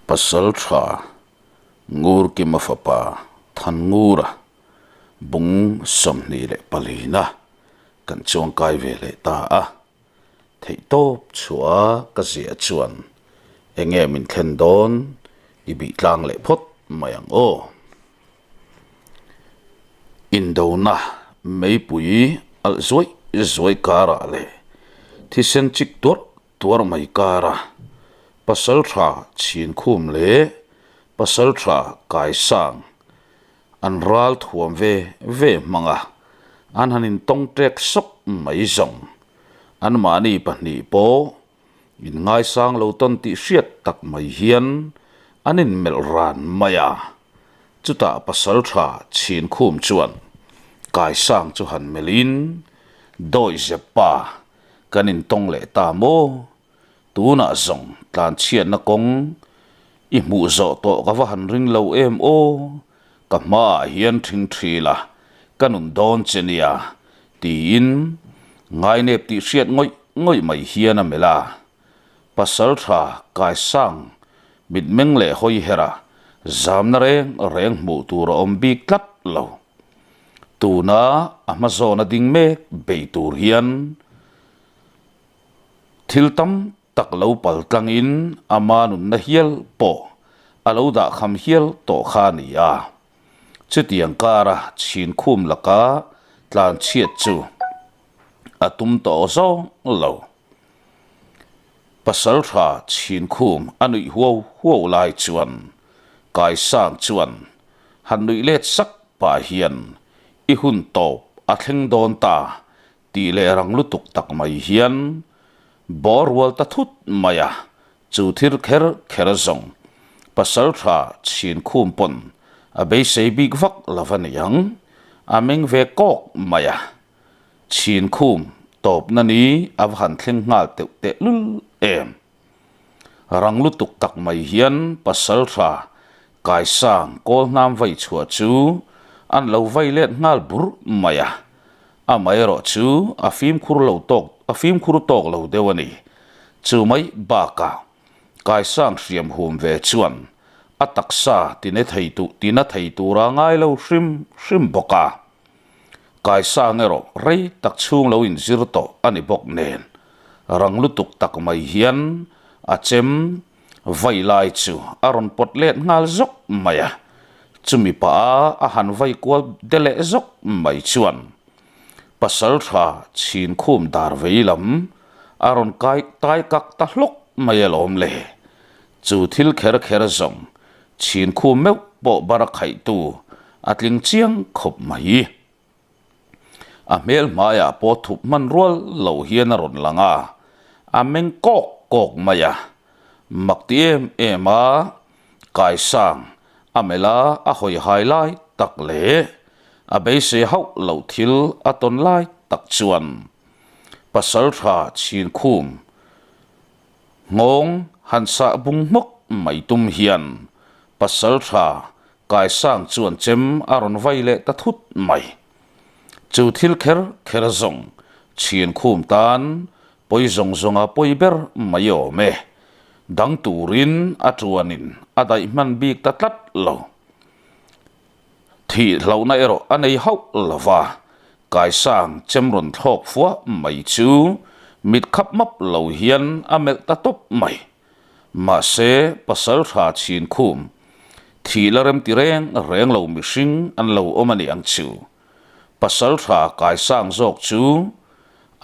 pasal tha ngur ki mafapa than ngura bung somni le palina kan chuang kai ve le ta a thei top chua ka zia chuan enge min thlen don i bi tlang le phot mayang o indona mei pui al zoi kara le thisen chik tur mai kara pasal tha chin khum le pasal tha kai sang an ral thuam ve manga an hanin tong trek sok mai zong an mani pahni po in ngai sang lo ton ti hriat tak mai hian anin mel ran maya chuta pasal tha chin khum chuan kai sang chu han melin doi zepa kanin tong le ta mo tuna zong tlan chian na kong i mu zo to ka va han ring lo em o ka ma hian thing thila kanun don chenia tin ngai nep ti hriat ngoi mai hian a mela pasal tha kai sang mit meng le hoi hera zamna reng mu tur om bik tlat lo tuna amazon ding me beitur hian thiltam tak lo pal tlangin amanun na hial po alo da kham hial to khania chutiang kara chin khum laka tlan chiat chu atum to zo lo pasal tha chin khum anui huo lai chuan kai sang chuan hanui let sak pa hian i hun to a thleng don ta ti le rang lutuk tak mai hian bor wal ta thut maya chu thir kher zong pasal tha chin khum pon a be sei big vak lavan yang ameng ve kok maya chin khum top na ni avhan thleng ngal te lul em rang lutuk tak mai hian pasal tha kai sang kol nam vai chua chu an lo vai let ngal bur maya a mai ro chu a fim khur tok lo dewani chu mai baka kai sang hriam hum ve chuan a taksa tina thei tu ra ngai lo hrim boka kai sang ero rei tak chung lo in zir to ani bok nen rang lutuk tak mai hian a chem vai lai chu aron pot let ngal zok maya chumi pa a han vai kwal dele zok mai chuan pasal tha chin khum dar veilam aron kai tai kak ta hlok mai lom le chu thil kher zong chin khum meu po bara khai tu atling chiang khop mai a mel maya po thup man rol lo hian aron langa a meng kok maya maktiem ema kai sang amela a hoi highlight tak le a be se hau lo thil aton lai tak chuan pasal tha chin khum ngong hansa bung mok mai tum hian pasal tha kai sang chuan chem aron vai le ta thut mai chu thil kher zong chin khum tan poi zonga poi ber mayo me dang turin atuanin adai man bik ta tlat lo thi lo na ero anei hau lova kai sang chemron thlok fuwa mai chu mit khap map lo hian amel ta top mai ma se pasal tha chin khum thi larem ti reng lo mi hring an lo omani ang chu pasal tha kai sang zok chu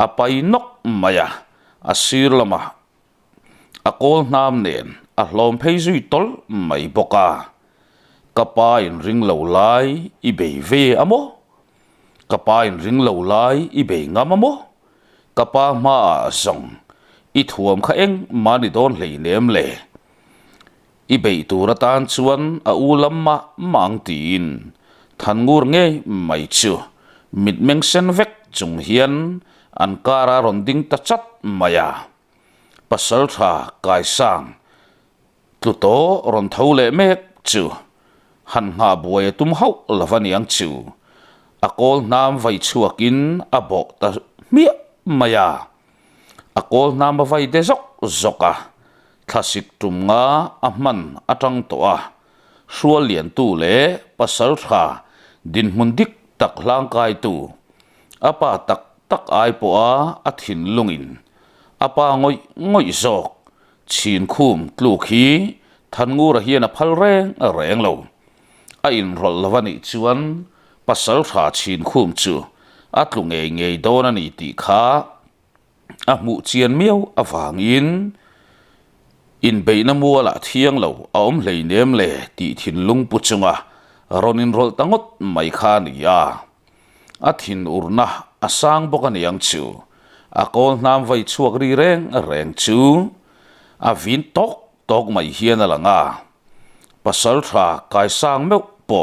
apai nok maya asir lama akol nam nen a hlom phei zui tol mai boka kapa in ring lo lai i be ve amo kapa in ring lo lai i be ngam amo kapa ma zong i thuam kha eng mani don hlei nem le i be turatan chuan a ulam ma mang tin than ngur nge mai chu mit meng sen vek chung hian an kara ronding ta chat maya pasal tha kai sang tluto ron thole mek chu han nga buai tum hau lavaniang chu akol nam vai chuakin abo ta mi maya akol nam vai de zoka thlasik tum nga ahman atang to a sual lian tu le pasal tha din mundik tak lang kai tu apa tak tak ai po a athin lungin apa ngoi ngoi zok chin khum tlu khi than ngu ra hian a phal reng lo a in rol lawani chuan pasal tha chin khum chu atlu ngei don ani ti kha a mu chian miau awangin in beina muala thiang lo aom leinem le ti thin lung pu chunga ronin rol tangot mai kha ni ya athin urna asang bokan yang chu akol nam vai chuak ri reng chu avin tok mai hian alanga pasal tha kai sang meu po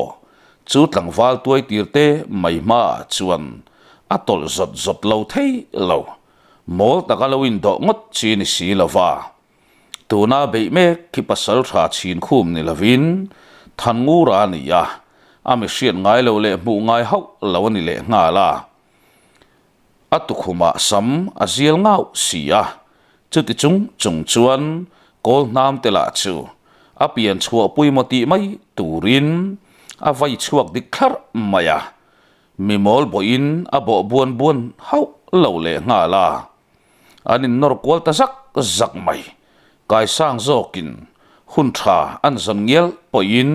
chu tlangwal tuai tirte mai ma chuan atol zot lo thei lo mol takalawin do ngot chin si lova tuna be me ki pasal tha chin khum ni lovin than ngu ra ni ya ami sian ngai lo le mu ngai hau lo ni le nga la atukhuma sam aziel ngau sia chuti chung chuan kol nam te la chu apian chua pui moti mai turin avai chuak dik khar maya mimol boin abo buan hau lo le nga la anin nor kwal ta zak mai kai sang zokin hun tha an zon ngel poin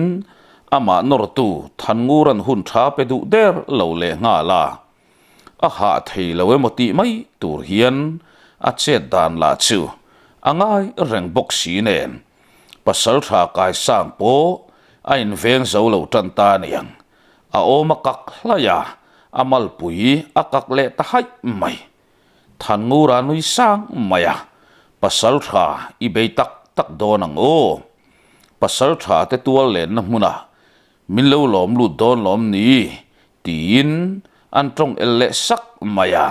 ama nor tu than nguran hun tha pe du der lo le nga la a ha thei lo moti mai tur hian a chet dan la chu angai reng bok si nen pasal tha kai sang po a in veng zo lo tan ta niang a oma kak hlaya amal pui akak le ta hai mai than ngura nui sang maya pasal tha i be tak donang o pasal tha te tual len na muna min lo lom lu don lom ni tin an trong elle sak maya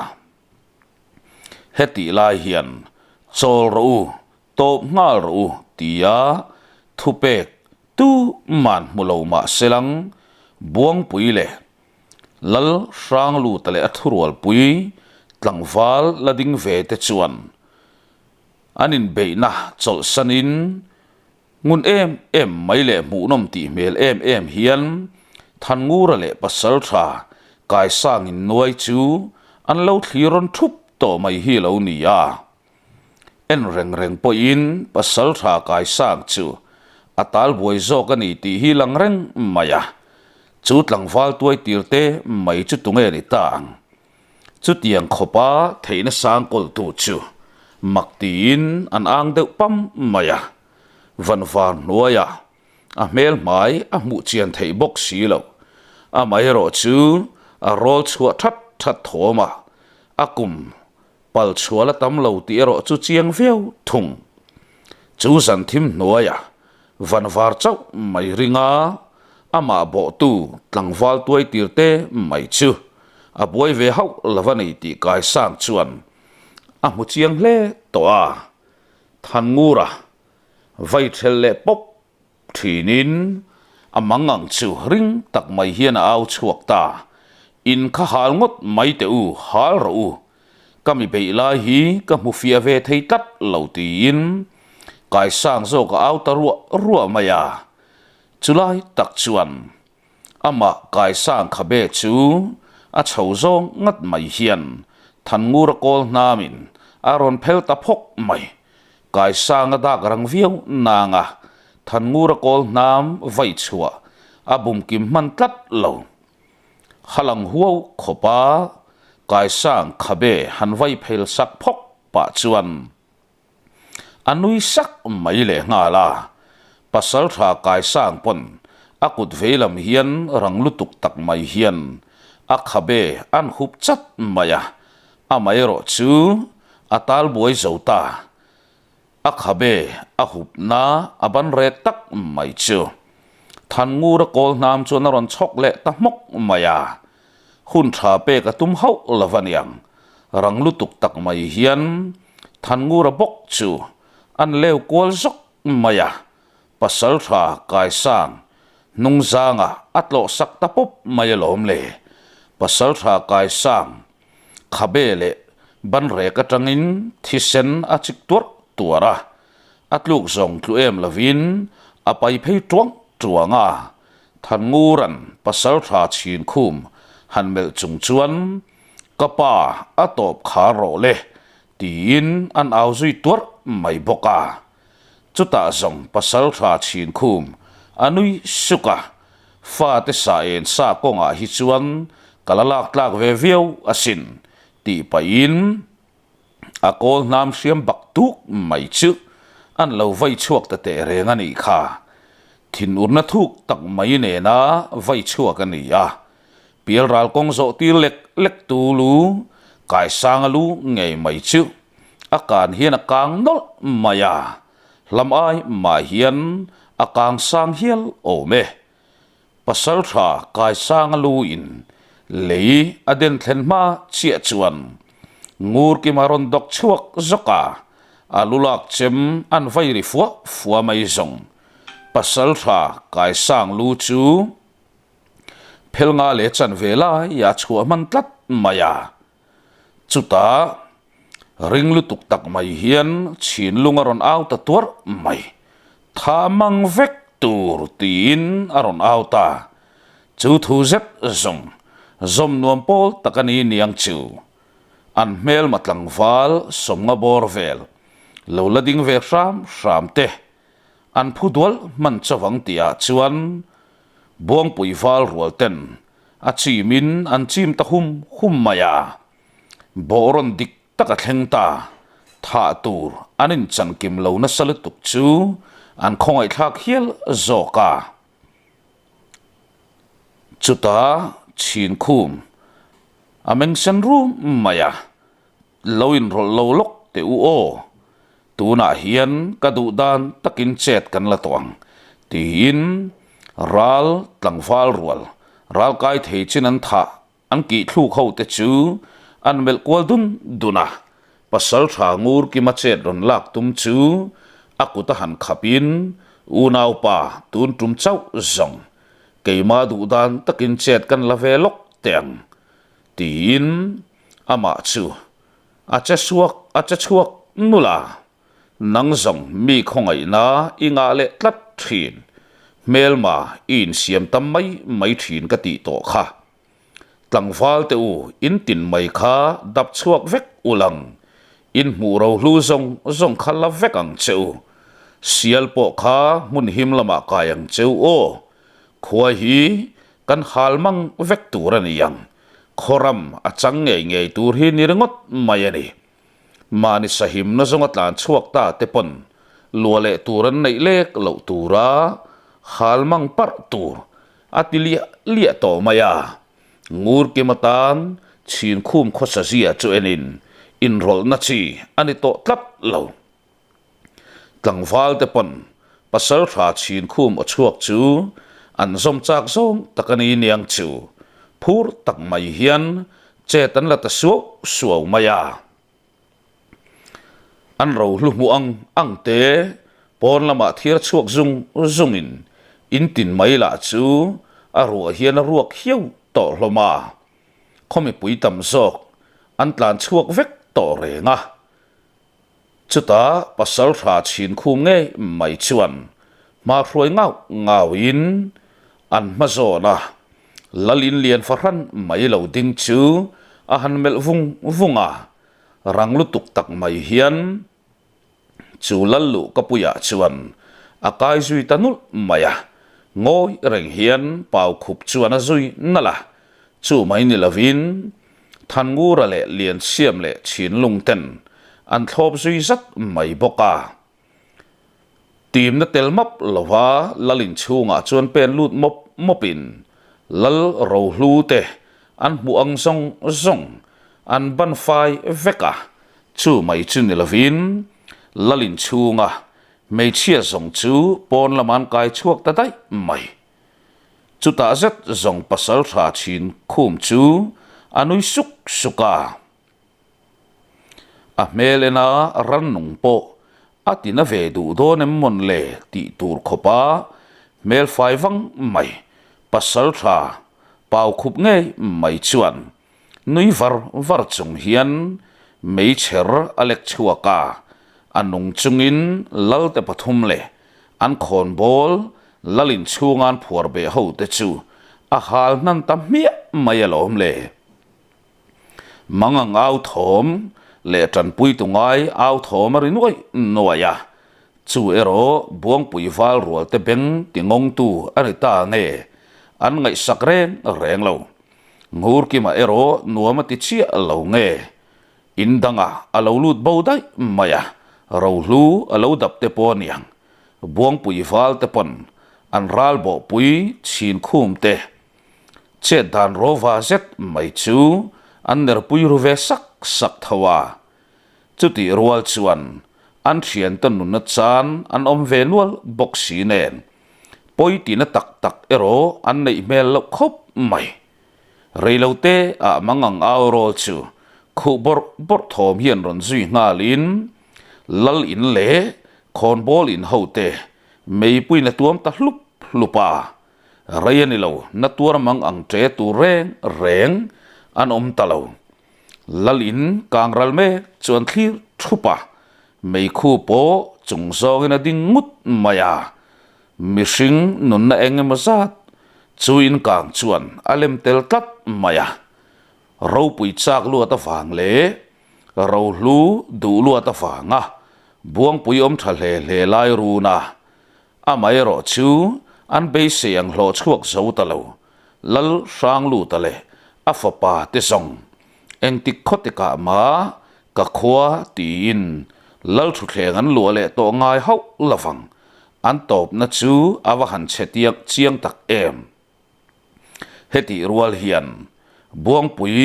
heti lai hian chol ro top ngal ro tia thupek tu man mulo ma selang buang pui le lal sang lu tale athurual pui tlangwal lading ve te chuan anin beina chol sanin ngun em mai le mu nom ti mel em hian than ngura le pasal tha kai sang in noi chu an lo thliron thup to mai hi lo ni ya en reng po in pasal tha kai sang chu atal boi zo ka ni ti hi lang reng maya chu tlangwal tuai tirte mai chu tunge ni tang chu tiang khopa theina sang kol tu chu maktin an ang deuh pam maya vanvan noya a mel mai a mu chian thei bok si lo a mai ro chu a rol chua that thoma akum pal chuala tam lo ti ro chu chiang veu thung chu san thim noya vanvar chau mai ringa ama bo tu tlangwal tuai tirte mai chu a boi ve hau lavani ti kai sang chuan a mu chiang hle to a than ngura vai thel le pop thinin amangang chu ring tak mai hian au chuak ta in kha hal ngot mai te u hal ro u kami be la hi ka mu fia ve thei tat lo tin kai sang zo ka au ta ruwa maya chulai tak chuan ama kai sang khabe chu a chho zong ngat mai hian than ngur kol namin aron phel ta phok mai kai sang da garang viau nanga than ngur kol nam vai chua abum kim man tlat lo halang huau khopa kai sang khabe han vai phel sak phok pa chuan anui sak mai le nga la pasal tha kai sang pon akut velam hian ranglutuk tak mai hian akhabe an hup chat maya amai ro chu atal boi zota akhabe ahup na aban re tak mai chu than ngur kol nam chu na ron chok le ta mok maya hun tha pe ka tum hau lavaniang ranglutuk tak mai hian than ngur bok chu an leu kol zok maya pasal tha kai sang nung zanga atlo sak ta pop mai lom le pasal tha kai sang khabe le ban re ka tangin thisen achik tur tuara atluk zong tlu em lavin apai phei truanga than nguran pasal tha chin khum han mel chung chuan kapa atop kharo le tin an au zui tur mai boka chuta zong pasal tha chin khum anui suka fa te sa en sa konga hi chuan kalalak tlak ve viau asin ti pain akol nam siam bak tuk mai chu an lo vai chuak ta te renga ni kha thin urna thuk tak mai ne na vai chuak ani ya pial ral kong zo ti lek tu lu kai sang lu ngei mai chu akan hian akang nol maya lam ai ma hian akang sang hial o me pasal tha kai sang lu in lei aden thlen ma chia chuan ngur ki maron dok chuak zoka alulak chem an vai ri fuwa mai zong pasal tha kai sang lu chu phelnga le chan vela ya chua man tlat maya chuta ringlu tuk tak mai hian chin lungaron aw ta tur mai thamang vek tur tin aron aw ta chu thu zet zong zom nuam pol takani niang chu an mel matlang val somnga bor vel lo lading ve ram te an phudwal man chawang tia chuan buang pui val rual ten a chimin an chim ta hum maya boron dik taka thleng ta tha tur anin chan kim lo na salutuk chu an khongai thak hial zoka chuta chin khum ameng san ru maya loin rol lo lok te u o tuna hian kadu dan takin chet kan la tawang tin ral tlangwal rual ral kai thei chin an tha an ki thlu kho te chu an mel kwal duna pasal tha ngur ki ma chet ron lak tum chu akuta han khapin unau pa tun tum chau zong keima du dan takin chet kan la ve lok teng tin ama chu acha chuak nula nang zong mi khongai na inga le tlat thin melma in siam tam mai thin ka ti to kha tlangwal te u in tin mai kha dap chuak vek ulang in mu ro hlu zong khala vek ang cheu sial po kha mun him lama kayang cheu o khua hi kan halmang vek turani yang khoram achang ngei tur hi nirengot mayani mani sahim na zongat lan chuak ta te pon luale turan nei lek lo tura halmang par tur atilia lia to maya ngur ke matan chin khum khosa zia chu enin in rol na chi ani to tlat lo tlangwal te pon pasal tha chin khum a chuak chu an zom chak zom takani niang chu phur tak mai hian chetan la ta suau maya an ro hlu mu ang te pon lama thir chuak zungin in tin mai la chu a ruwa hian a ruak hiu to hloma khomi pui tam zok an tlan chuak vek to renga chuta pasal tha chin khum nge mai chuan ma hroi ngawin an ma zona lalin lian farhan mai lo ding chu a han mel vunga ranglu tuk tak mai hian chu lallu kapuya chuan akai zui tanul maya ngoi reng hian pau khup chuan a zui nala chu mai ni lovin than ngura le lian siam le chin lung ten an thlop zui zat mai boka tim na tel map lova lalin chunga chuan pen lut mopin lal ro hlu te an buang zong an ban fai veka chu mai chu ni lovin lalin chunga mei chia zong chu pon laman kai chuak ta dai mai chu ta zet zong pasal tha chin khum chu anui suka a melena ran nung po atina ve du do nem mon le ti tur khopa mel fai wang mai pasal tha pau khup nge mai chuan nui var chung hian mei cher alek chuaka anung chungin lalte pathum le an khon bol lalin chungan phuar be ho te chu a hal nan tam mia mai alom le mangang au thom le tran pui tungai au thom ri noi noya chu ero buang pui wal rual te beng tingong tu ari ta nge an ngai sakren reng lo ngur ki ma ero nuama ti chi lo nge indanga alo lut bo dai maya ro lu alo dap te pon yang buang pui wal te pon an ral bo pui chin khum te che dan ro va zet mai chu an ner pui ru ve sak sak thawa chu ti rual chuan an thian tan nun na chan an om ve nual bok si nen poi ti na tak tak ero an nei mel lo khop mai reilo te a mangang aw rol chu khu bor thom hian ron zui nga lin lal in le khon bol in hote mei pui na tuam ta hlup hlupa rayani lo na tur mang ang tre tu reng an om talo lalin kangral me chuan thlir thupa mei khu po chung zong in a ding ngut maya mishing nun na engem zat chuin kang chuan alem tel tat maya ro pui chak lu ta wang le ro lu du lu ta wanga buang pui om thale le lai ru na amai ro chu an be se ang hlo chuak zo ta lo lal sang lu ta le afapa te song eng ti khotika ma ka khwa tin lal thu thleng an lu le to ngai hau lawang an top na chu awa han chetiak chiang tak em heti rual hian buang pui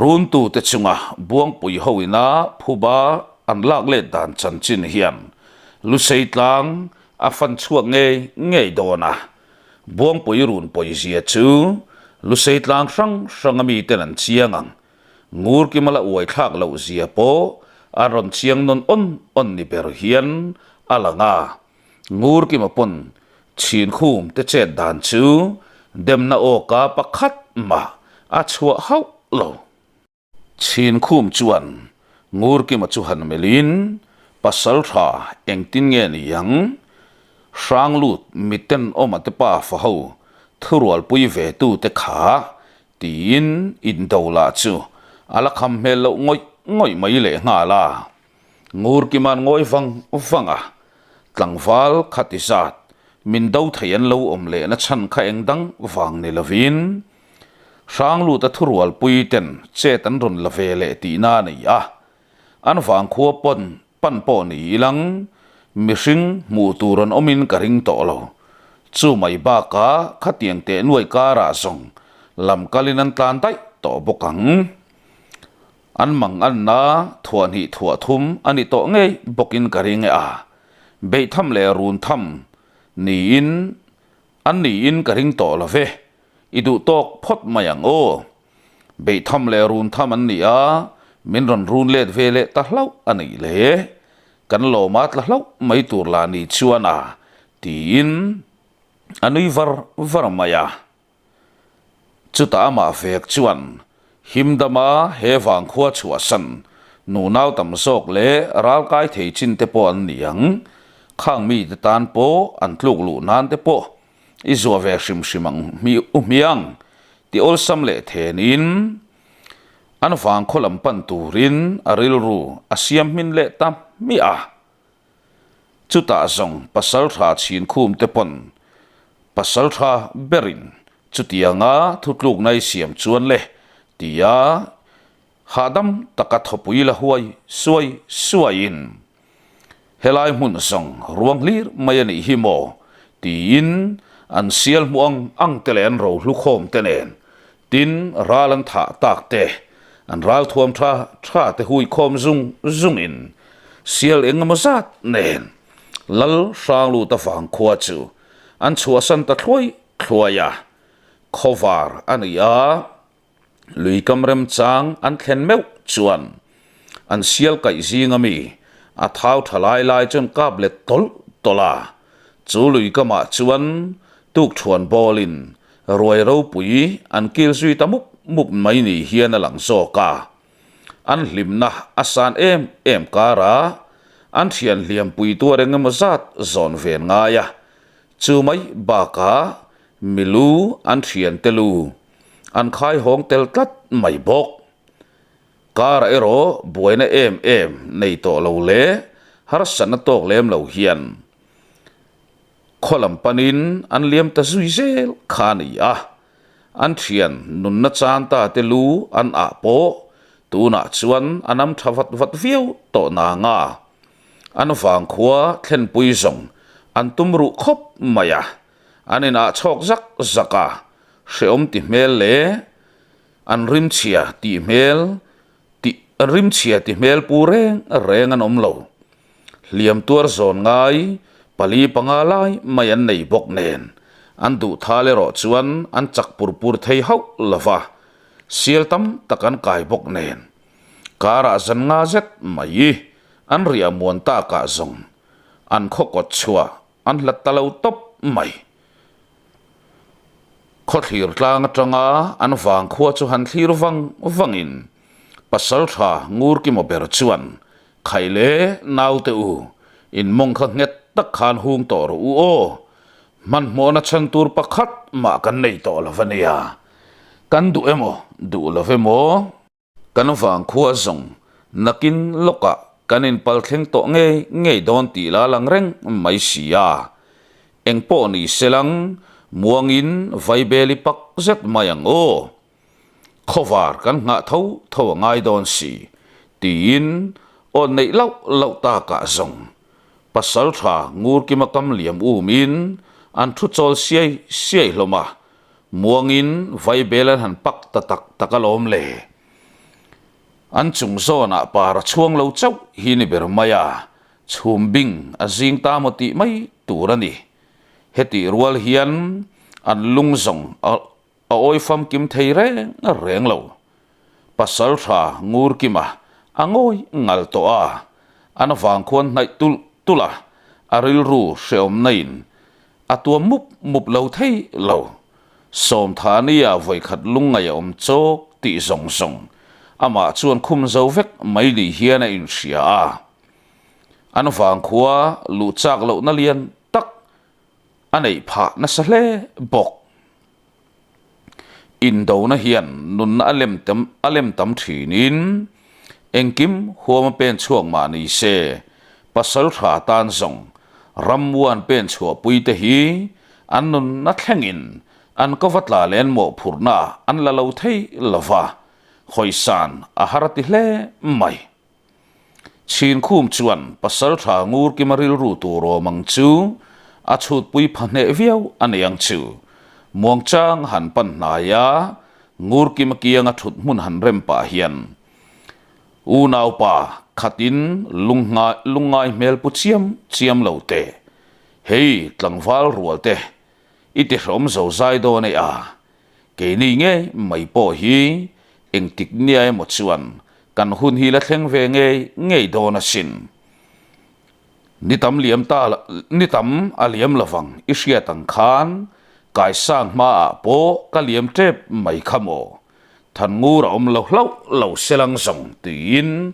run tu te chunga buang pui hoina phuba an lak le dan chan chin hian lu seitlang a fan chuak nge dona buang pui run poi zia chu lu seitlang sang ami ten an chiangang ngur ki mala uai thak lo zia po aron chiang non on ni ber hian alanga ngur ki mapon chin khum te che dan chu dem na o ka pakhat ma a chua hau lo chin khum chuan ngur ki ma chu han melin pasal tha engtin nge ni yang sang lut miten omate pa fa ho thurual pui ve tu te kha tin in dola chu ala kham mel lo ngoi mai le nga la ngur ki man ngoi fanga tlangwal khatisat min do thayan lo om le na chan kha engdang wang ni lovin sang lu ta thurual pui ten che tan ron la ve le ti na nei a an wang khuwa pan po ni lang mishing mu turon omin karing to lo chu mai ba ka khatiang te nuai ka ra song lam kalin an tlan tai to bokang an mang an na thuan hi thua thum ani to nge bokin karing a be tham le run tham ni in karing to la ve idu tok phot mayang o be tham le run tham an ni a min ron run let ve le ta hlau ani le kan lo mat la hlau mai tur la ni chuana tin anui var maya chuta ma fek chuan himdama hewang khua chua san nu naw tam sok le ral kai thei chin te po an niang khang mi te tan po an tluk lu nan te po izwa ve shimang mi umiang ti ol sam le thenin an wang kholam pan turin aril ru asiam min le tam mi a chuta zong pasal tha chin khum te pon pasal tha berin chutianga thutluk nai siam chuan le tia hadam takat hopui la huai suain helai mun song ruang lir mayani himo tin an sial muang ang telen ro lu khom tenen tin ralan tha tak te an ral thuam tha te hui khom zung in sial engamazat nen lal sang lu ta fang khwa chu an chua san ta thloya khovar ania lui kamrem chang an thlen meu chuan an sial kai zingami a thau thalai lai chon kap le tola chu lui kama chuan tuk thuan bolin roi ro pui an kil sui tamuk mup mai ni hian alang zo ka an hlimna asan em kara an thian liam pui tua reng mazat zon ven nga ya chu mai ba ka milu an thian telu an khai hong tel tlat mai bok kar ero buaina em nei to lo le har san tok lem lo hian kholam panin an liam ta zui zel khani a an thian nun na chan ta te lu an a po tu na chuan anam thavat vat viau to na nga an wang khua thlen pui zong an tumru khop maya anina chok zak zaka sheom ti mel le an rim chia ti mel ti rim chia ti mel pureng reng an omlo liam tuar zon ngai pali pangalai mayan nei bok nen an du thale ro chuan an chak pur thei hau lova sial tam takan kai bok nen kara zan nga zet mai an ria muan ta ka zong an khokot chua an hlat talo top mai khothlir tlang atanga an wang khua chu han thlir wangin pasal tha ngur ki mo ber chuan khaile naute u in mong kha nget tak khan hung to ro u o man mo na chan tur pakhat ma kan nei to lavania kan du emo du lavemo kan wang khua zong nakin loka kanin palthleng to nge don ti la lang reng mai sia engpo ni selang muangin vaibeli pak zet mayang o khovar kan nga tho ngai don si tin on nei lau ta ka zong pasal tha ngur ki makam liam min an thu chol siai hloma muangin vaibelan han pak takalom le an chung zona para chuang lo chau hi ni ber maya chumbing azing ta moti mai turani heti rual hian an lungzong a oi fam kim theire a reng lo pasal tha ngur ki ma angoi ngal to a an wang khon nai tula aril ru sheom nain atua mup lo thei lo som thania voi khat lungai om chok ti zong ama chuan khum zo vek mai li hian a in ria a an wang khua lu chak lo na lian tak anei pha na sa hle bok in do na hian nun na alem tam thinin engkim huama pen chuang ma ni se pasal tha tan zong ramwan pen chua puite hi an nun na thlengin an kovatla len mo phurna an la lo thei lova khoisan a harati hle mai chin khum chuan pasal tha ngur ki maril ru tu ro mang chu a chut pui phane viau aneyang chu muang chang han pan na ya ngur ki makiang a thut mun han rem pa hian u nau pa khatin lungai mel pu chiam lo te hei tlangwal rual te iti rom zo zai do ne a ke ni nge mai po hi eng tik nia mo chuan kan hun hi la thleng ve nge do na sin ni tam aliam lawang isia tang khan kai sang ma po kaliam trep mai khamo than ngur om lo selang song tin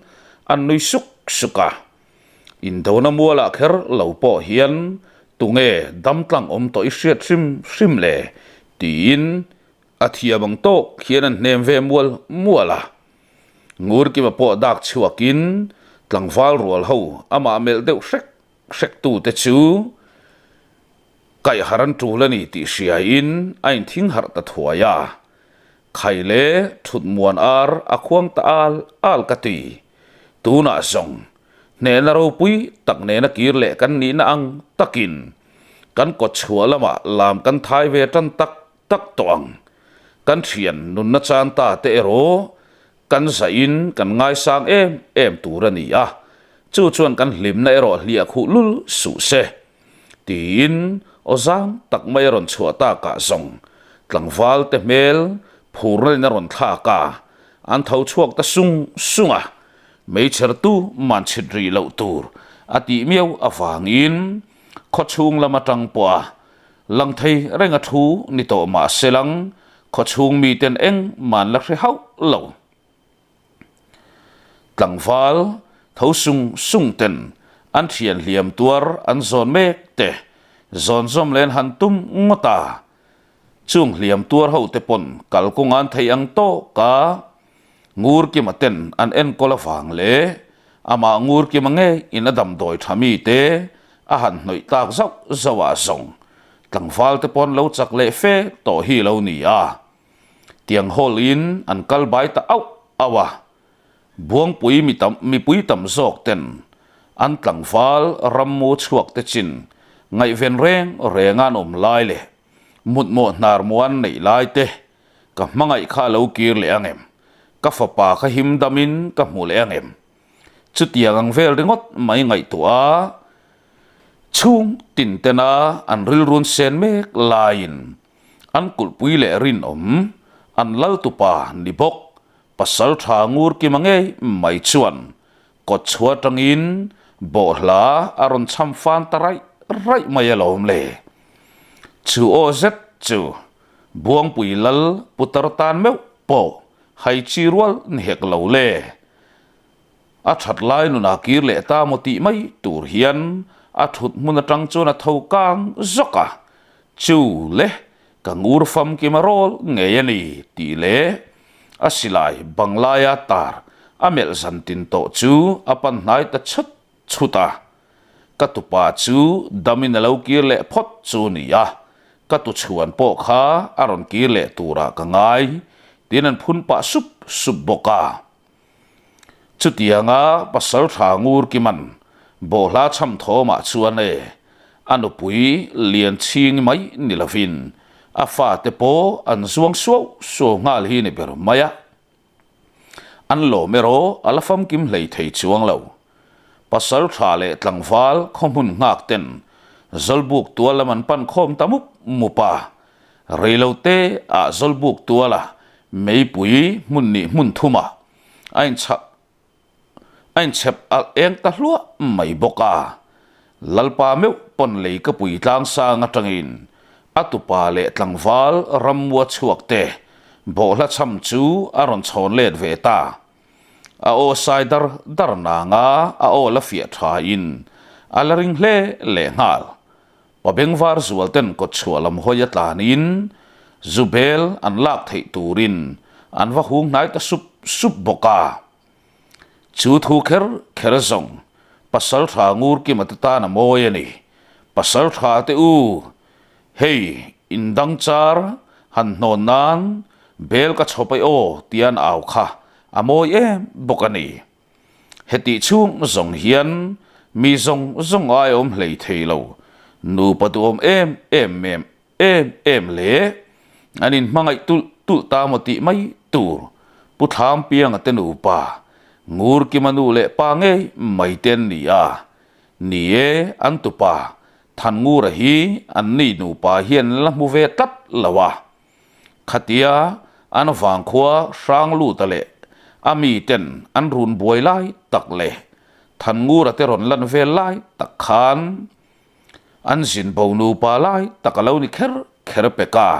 an nui suka in do na muala kher lo po hian tunge damtlang om to isiat sim le tin athia bang to khian an nem ve muala ngur ki ma po dak chuakin tlangwal rual ho ama mel deuh sek tu te chu kai haran tu lani ti sia in ain thing har ta thuaya khaile thut muan ar akhwang ta al kati tuna zong ne na ro pui tak ne na kir le kan ni na ang takin kan ko chhuwa lama lam kan thai ve tan tak toang kan thian nun na chan ta te ero kan sa in kan ngai sang em turani a chu chuan kan hlim na ero hlia khu lul su se tin ozang tak mai ron chhuwa ta ka zong tlangwal te mel phur na ron thla ka an thau chuak ta sunga mấy chở tu man chidri lâu tur ati miêu avangin kho chung lama tang po lang thei renga thu ni to ma selang kho chung mi ten eng man la hau lo tlangwal thau sung ten an thian hliam tuar an zon mek te zon zom len han tum ngota chung hliam tuar ho te pon kalkung an thei ang to ka ngur ki maten an en kola wang le ama ngur ki mange in adam doi thami te a han noi tak zau zawa zong tlangfal te pon lo chak le fe to hi lo ni a tiang hol in an kalbai ta au awa buang pui mi pui tam zok ten an tlangfal rammu chuak te chin ngai ven reng rengan lai le mut mo nar muan nei lai te ka mangai kha lo kir le angem ka fapa ka him damin ka mu le angem chutiang ang vel ringot mai ngai tua chung tin tena an ril run sen mek lain an kul pui le rin an lal tu pa ni bok pasal tha ngur ki mange mai chuan ko chua tangin bo hla aron cham fan tarai rai mai alom le chu o zet chu buang pui lal putar tan meu po hai chi rual nhek lo le a that lai nu na kir le ta moti mai tur hian a thut mun atang chona thau kang zoka chu le kangur fam ki marol nge yani ti le asilai banglaya tar amel zantin to chu apan nai ta chat chuta katupa chu damin alo kir le phot chu ni ya katu chuan po kha aron kir le tura ka ngai tinan phun pa sup boka chutianga pasal thangur ki man bohla cham thoma chuan e anu pui lian ching mai nilavin afa te po an zuang so ngal hi ni ber maya an lo mero alafam kim hlei thei chuang lo pasal tha le tlangwal khomun ngak ten zolbuk tualaman pan khom tamuk mupa reilote a zolbuk tuala mei pui mun thuma ein chep al eng ta hlua mai boka lalpa meu pon lei ka pui tlang sa nga tangin atupa le tlangwal ramwa chuak te bohla cham chu aron chon let ve ta a o saidar darna nga a o la fia tha in alaring hle le ngal pabengwar zualten ko chualam hoya tlanin zubel an lak thei turin an va hung nai ta sup boka chu thu kher zong pasal tha ngur ki matata na moyani pasal tha te u hey indang char han non nan bel ka chopai o tian aw kha amoy bokani heti chung zong hian mi zong ai hlei theilo nu patum em le anin mangai tu ta moti mai tur putham piang atenu pa ngur ki manu le pa nge mai ten ni a ni e antupa than ngur hi an ni nu pa hian la mu ve tat lawa khatia an wang khwa sang lu ta le ami ten an run boi lai tak le than ngur ate ron lan ve lai tak khan an zin bo nu pa lai takalo ni kher peka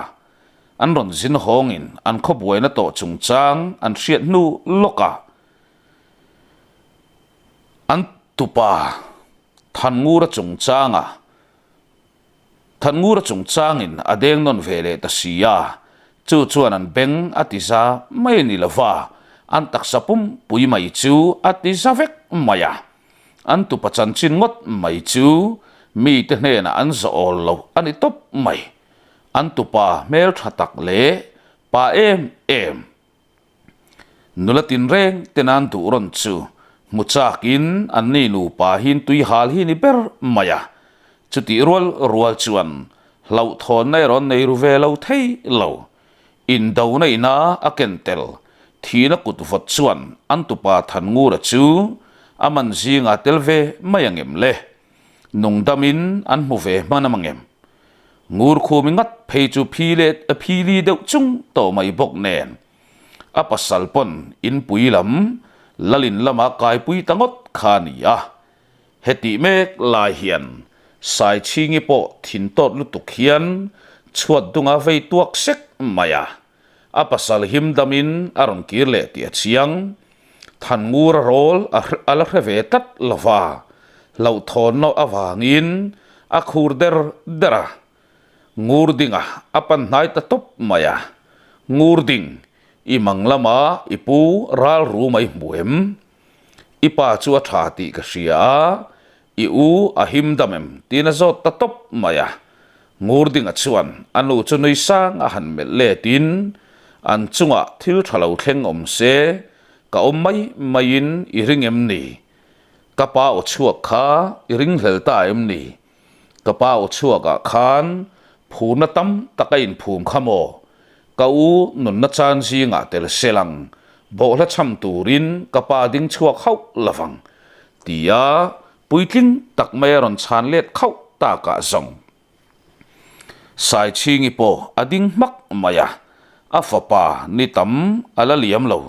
an ron zin hongin an kho buaina to chungchang an hriat nu loka an tupa thangura chungchangin adeng non vele ta sia chu chuan an beng atisa mai ni lova an taksapum pui mai chu atisa vek maya an tupa chanchin ngot mai chu mi te hne na an zo ol lo ani top mai an tupa mel thatak le pa em nulatin reng tenan tu ron chu muchakin an ni nu pa hin tui hal hi ni ber maya chuti rual chuan lau thon nei ron nei ru ve lo thei lo in do nei na akentel thina kut vot chuan an tupa than ngur chu aman zinga telve mayangem le nungdamin an mu ve manamangem ngur khumi ngat phei chu phili deuh chung to mai bok nen apasal pon in puilam lalin lama kai pui tangot khania heti mek lai hian sai chingi po thin tot lutuk hian chuat dunga vei tuak sek maya apasal himdamin aron kirle ti chiang than ngur rol ala hreve tat lova lau thon no awangin a khur der dera ngur dinga apan nai ta top maya ngur ding i manglama ipu ral ru mai muem ipa chu a tha ti ka sia i u a him damem tina zot ta top maya ngur ding a chuan anu chu noi sang a han mel le tin an chunga thil thalo thleng om se ka om mai main i ringem ni kapa o chuak kha i ring hlel ta em ni kapa o chuak a khan phuna tam takain phum khamo ka u nun na chan si nga tel selang bo la cham turin kapa ding chuak khau lawang tia puitling tak mai ron chan let khau ta ka zong sai chingi po ading mak maya afapa ni tam ala liam lo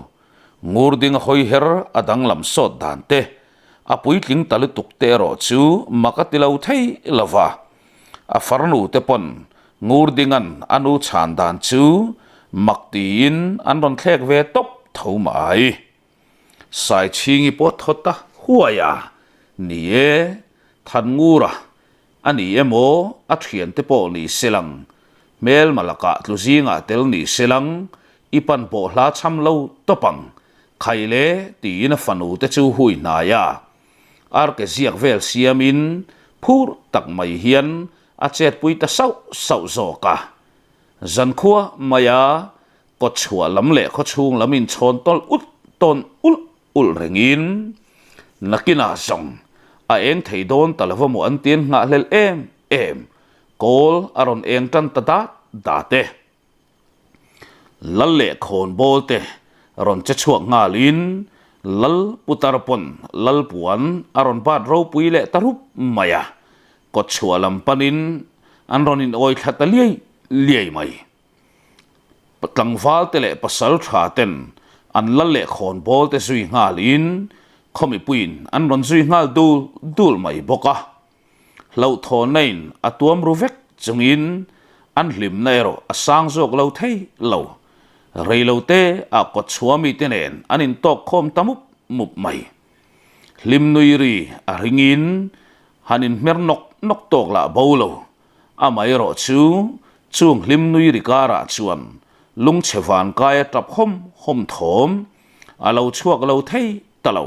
ngur ding hoi her adang lam sot dan te apui tling talu tuk te ro chu makatilau thei lava a farnu te pon ngur dingan anu chan dan chu maktiin an ron thlek ve top tho mai sai chingi po thota huaya ni e than ngura ani emo a thian te po ni selang mel malaka tluzinga tel ni selang ipan po hla cham lo topang khaile ti na fanu te chu hui na ya ar ke ziak vel siamin phur tak mai hian a chet pui ta sau sau zo ka zan khua maya ko chua lam le kho chung lamin chon tol ut ton ul rengin nakina zong a eng thei don talawa mo an tin nga hlel em kol aron eng tan ta da te lal le khon bol te ron che chuak nga lin lal putarpon lal puan aron bat ro pui le tarup maya ko chualam panin an ronin oi thata liai mai patlang wal te le pasal tha ten an lal le khon bol te sui nga lin khomi puin an ron sui ngal dul mai boka lau thon nain atuam ruvek chungin an hlim nairo asang jok lo thei lo reilo te a ko chuami tenen anin tok khom tamup mup mai hlim nuiri a ringin hanin mer nok tok la bolo a mai ro chu chung hlim nuiri kara chuan lung chewan kai tap hom thom a lo chuak lo thei talo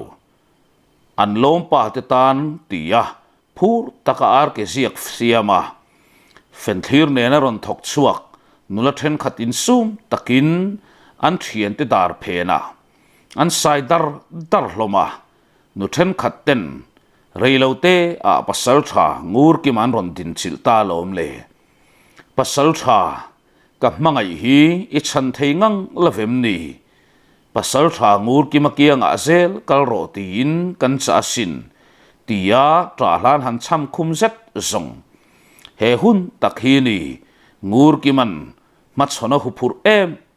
an lom pa te tan tia phur taka ar ke ziak siama fen thir ne na ron thok chuak nula then khatin sum takin an thian te dar phena an sai dar hloma nu then khat ten reilote a pasal tha ngur ki man ron din chil ta lom le pasal tha ka mangai hi I chan thei ngang lavem ni pasal tha ngur ki makiang a zel kal ro tin kan cha sin tia tra hlan han cham khum zet zong he hun tak hi ni ngur ki man ma chona hu phur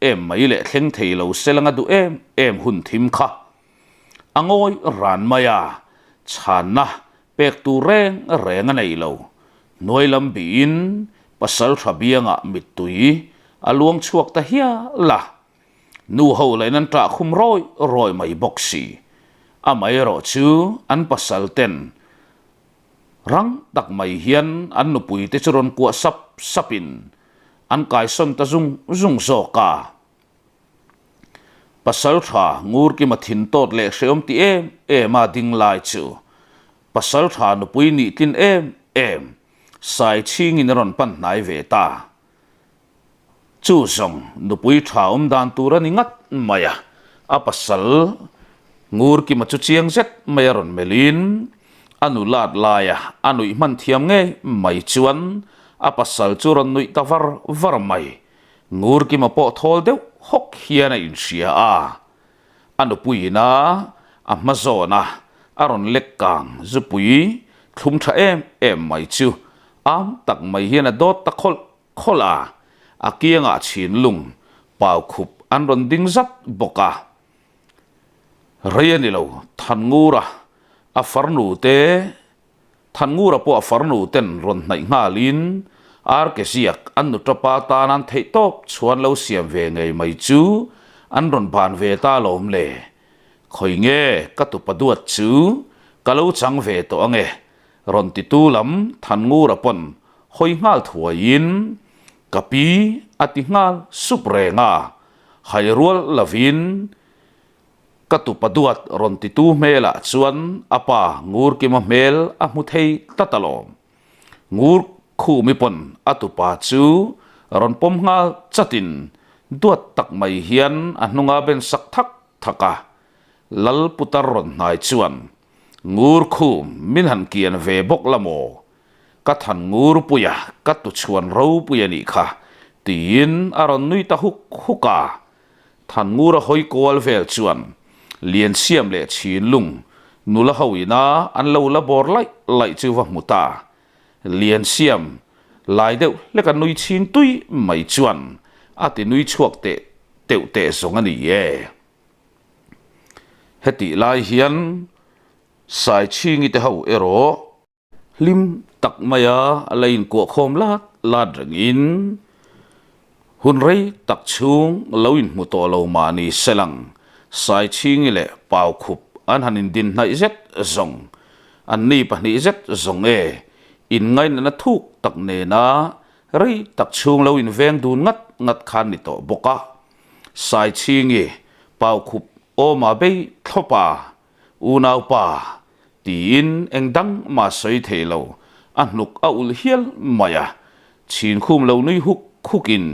em mai le thleng thei lo selanga du em hun thim kha angoi ran maya chana pek tu reng nei lo noi lam bin pasal thabianga mitui aluang chuak ta hia la nu ho le nan tra khum roi mai boxi a mai ro chu an pasal ten rang tak mai hian an nu pui te churon kwa sapin an kai son ta zung zo ka pasal tha ngur ki mathin tot le seom ti ma ding lai chu pasal tha nu pui ni tin em sai ching in ron pan nai ve ta chu zong nu pui tha dan tura ni ngat maya a pasal ngur ki ma chu chiang zet mai ron melin anu lat laya anu man thiam nge mai chuan a pasal chu ron nui ta var mai ngur ki ma po thol deuh hok hiana in sia a anu pui na a mazona aron lek kang zupui thum tha em mai chu am tak mai hiana dot ta khola akianga chin lung pau khup an ron ding zat boka riani lo than ngura a farnu te than ngura po a farnu ten ron nai ngalin ar ke siak an nu tapa ta nan thei top chuan lo siam ve ngei mai chu an ron ban ve ta lom le khoi nge ka tu paduat chu ka lo chang ve to ange ron ti tu lam than ngu ra pon hoi ngal thuain kapi ati ngal suprenga hai rual lavin katu paduat ron ti tu mela chuan apa ngur ki ma mel a mu thei tatalom ngur khu mi pon atupa chu ron pom ngal chatin duat tak mai hian anunga ben sak thak thaka lal putar ron nai chuan ngur khu min han kian ve bok lamo ka than ngur puya ka tu chuan ro puya ni kha tin aron nui ta huka than ngur hoi kol vel chuan lian siam le chin lung nula hoina an lo la bor lai chu wa muta lian siam lai deuh le ka nui chin tui mai chuan ati nui chuak te song ani ye heti lai hian sai chingi te ho ero lim tak maya alain ko khom la rangin hun rei tak chung loin mu to lo mani selang sai chingi le pau khup an hanin din nai zet zong an ni pa ni zet zong e in ngai na thuk tak ne na rei tak chung loin veng dun ngat khan ni to boka sai chingi pau khup o ma be thopa unau pa tin engdang ma soi thelo anuk aul hial maya chin khum lo nui hukin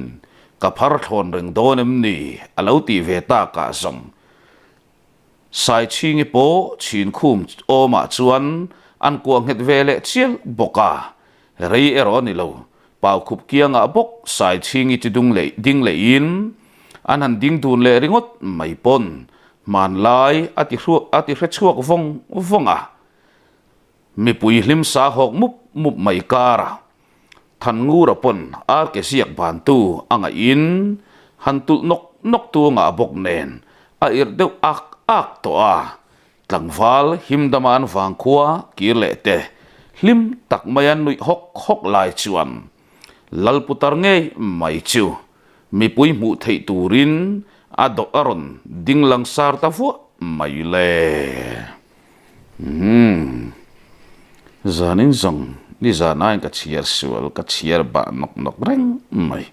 ka phar thon reng donem ni alo ti ve ta ka zong sai chingi po chin khum o ma chuan an kuang het vele chial boka rei ero ni lo pau khup kianga bok sai chingi ti ding le in an han ding dun le ringot mai pon man lai ati hrechuak vonga mi pui hlim sa hok mup mai kara than ngu ra pon a ke siak ban tu anga in han tu nok tu nga bok nen a ir deuh ak to a tlangwal himdaman wang khua kirle te hlim tak mayan nui hok lai chuan lalputar nge mai chu mi pui mu thei turin ado aron dinglang sar ta fu mai le zanin zong ni za nai ka chiar sual ka chiar ba nok reng mai